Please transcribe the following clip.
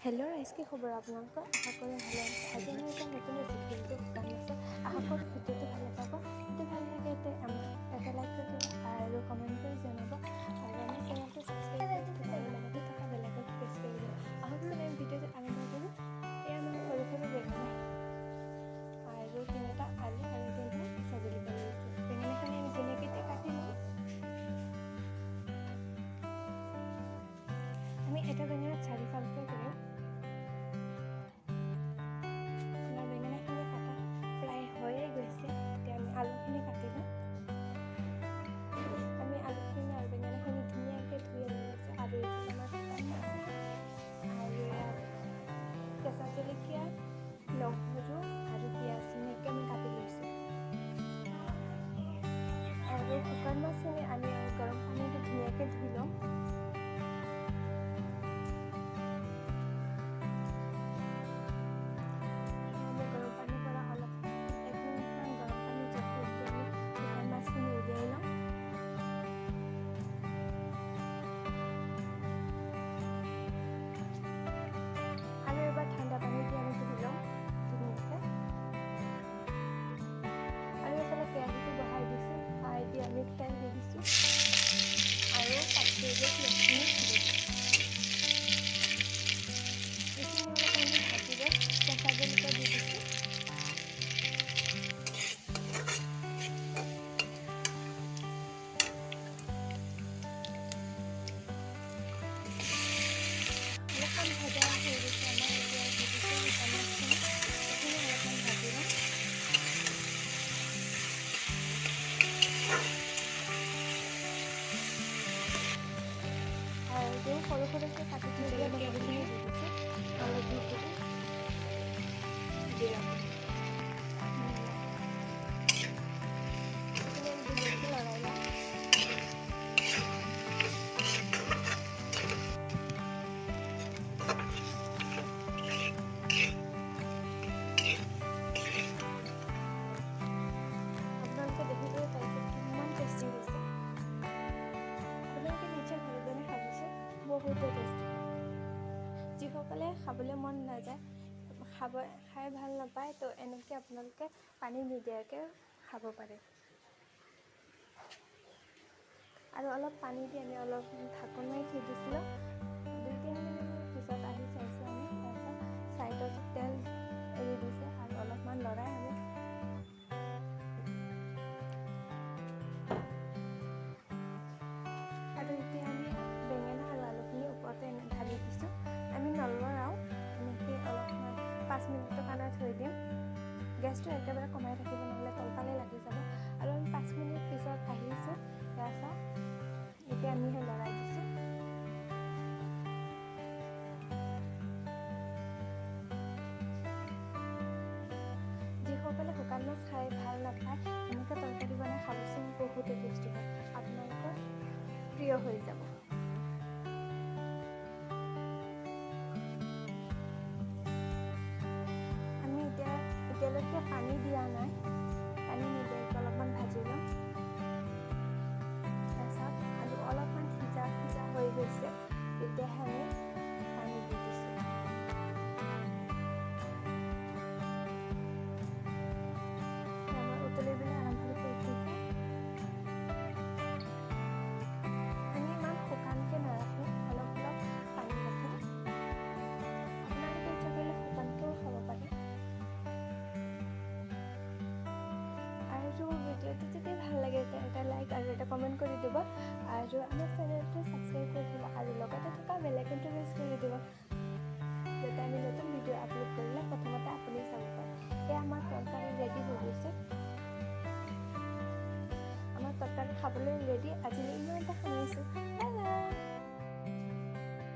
Hello' ৰাইজ, কি খবৰ আপোনালোকৰ? আশা কৰোঁ ভালে আছে। আজি মই এটা নতুন ৰেচিপি দিছোঁ শুকান মাছৰ। আশা কৰোঁ ভিডিঅ'টো ভালে পাব। যদি ভাল লাগে এটা লাইক কৰি দিব আৰু কমেণ্ট কৰি জনাব আৰু আমাৰ চেনেলটো ছাবস্ক্ৰাইব কৰি দিব আৰু লগতে থকা বেল আইকনটো প্ৰেছ কৰি দিব। আহকচোন আমি ভিডিঅ'টো আৰম্ভ কৰোঁ। এয়া মই সৰু সৰু বেঙেনা আৰু 3টা আলু আৰু 3টা কেঁচা জলকীয়া লৈছোঁ। বেঙেনাখিনি আমি ধুনীয়াকৈ এতিয়া কাটি লওঁ। আমি এটা বেঙেনাত 4 ফালকৈ কৰিম। আমাৰ বেঙেনাখিনি কাটা প্ৰায় হৈয়ে গৈছে। এতিয়া আমি আলুখিনি কাটি লওঁ। আমি আলুখিনি আৰু বেঙেনাখিনি ধুনীয়াকৈ ধুই আনি লৈছোঁ আৰু এইখিনি আমাৰ শুকান মাছ আৰু কেঁচা জলকীয়া, নহৰু আৰু পিঁয়াজ ধুনীয়াকৈ আমি কাটি লৈছোঁ। আৰু শুকান মাছখিনি আমি গৰম পানীতে ধুনীয়াকৈ ধুই ল'ম। ঠাণ্ডা পানী দি আমি ধুই ল'ম ধুনীয়াকৈ। আৰু এইফালে কেৰাহীটো বহাই দিছোঁ। দি আমি তেল দি দিছোঁ আৰু কাটি থৈ দিয়া পিঁয়াজখিনি দি দিছোঁ। এইখিনি অলপ আমি ভাজি লৈ কেঁচা জলকীয়া দি দিছোঁ। অলপমান ভজা হৈ গৈছে আমাৰ, এতিয়া দি দিছোঁ শুকান মাছখিনি। এইখিনি অলপমান ভাজি ল'ম। আৰু সৰু সৰুকৈ কাটি থৈ দিয়া নহৰুখিনি দি দিছোঁ। হালধি গুড়ি, জিৰা গুড়ি, এইখিনি আমি ধুনীয়াকৈ লৰাই লওঁ। আপোনালোকে দেখিবলৈ পাইছে কিমান টেষ্টি হৈছে। আপোনালোকে নিশ্চয় ঘৰত বনাই খাবচোন, বহুতেই টেষ্টি হয়। যিসকলে খাবলৈ মন নাযায়, খাই ভাল নাপায়, তো এনেকৈ আপোনালোকে পানী নিদিয়াকৈ খাব পাৰে। আৰু অলপ পানী দি আমি অলপ ঢাকোন মাৰি থৈ দিছিলোঁ। 2-3 মিনিটৰ পিছত আহি চাইছোঁ আমি, তাৰপিছত ছাইডত তেল এৰি দিছে আৰু অলপমান লৰাই আমি আৰু এতিয়া আমি বেঙেনা আৰু আলুখিনি ওপৰতে ঢালি দিছোঁ। আমি নলৰাওঁ, এনেকৈ অলপমান 5 মিনিটৰ কাৰণে থৈ দিম। গেছটো একেবাৰে কমাই থাকিব, নহ'লে তলফালে লাগি যাব। আৰু আমি 5 মিনিট পিছত আহিছোঁ। এয়া চাওক, এতিয়া আমি লৰাই দিছোঁ। যিসকলে শুকান মাছ খাই ভাল নাপায়, এনেকৈ তৰকাৰী বনাই খাবচোন, বহুতে টেষ্টি হয়। আপোনালোকৰ প্ৰিয় হৈ যাব। আমি এতিয়ালৈকে পানী দিয়া নাই, পানী নিদিয়াকৈ অলপমান ভাজি ল'ম। তাৰপিছত আলু অলপমান সিজা হৈ গৈছে, তেতিয়াহে আমি পানী দি দিছোঁ। আমাৰ উতলিবলৈ আৰম্ভ কৰিছে। আমি ইমান শুকানকৈ নাৰাখোঁ, অলপ পানী ৰাখিম। আপোনালোকে ইচ্ছা কৰিলে শুকানকৈও খাব পাৰে। আৰু ভিডিঅ'টো যদি ভাল লাগে এটা লাইক আৰু এটা কমেণ্ট কৰি দিব আৰু আমাৰ চেনেলটো ছাবস্ক্ৰাইব কৰি দিব আৰু লগতে থকা বেল আইকনটো প্ৰেছ কৰি দিব, যাতে আমি নতুন ভিডিঅ' আপলোড কৰিলে প্ৰথমতে আপুনি চাব পাৰে। এয়া আমাৰ তৰকাৰী ৰেডি হৈ গৈছে। আমাৰ তৰকাৰী খাবলৈ ৰেডি। আজিলৈ ইমানতে সামৰিছোঁ। Bye bye.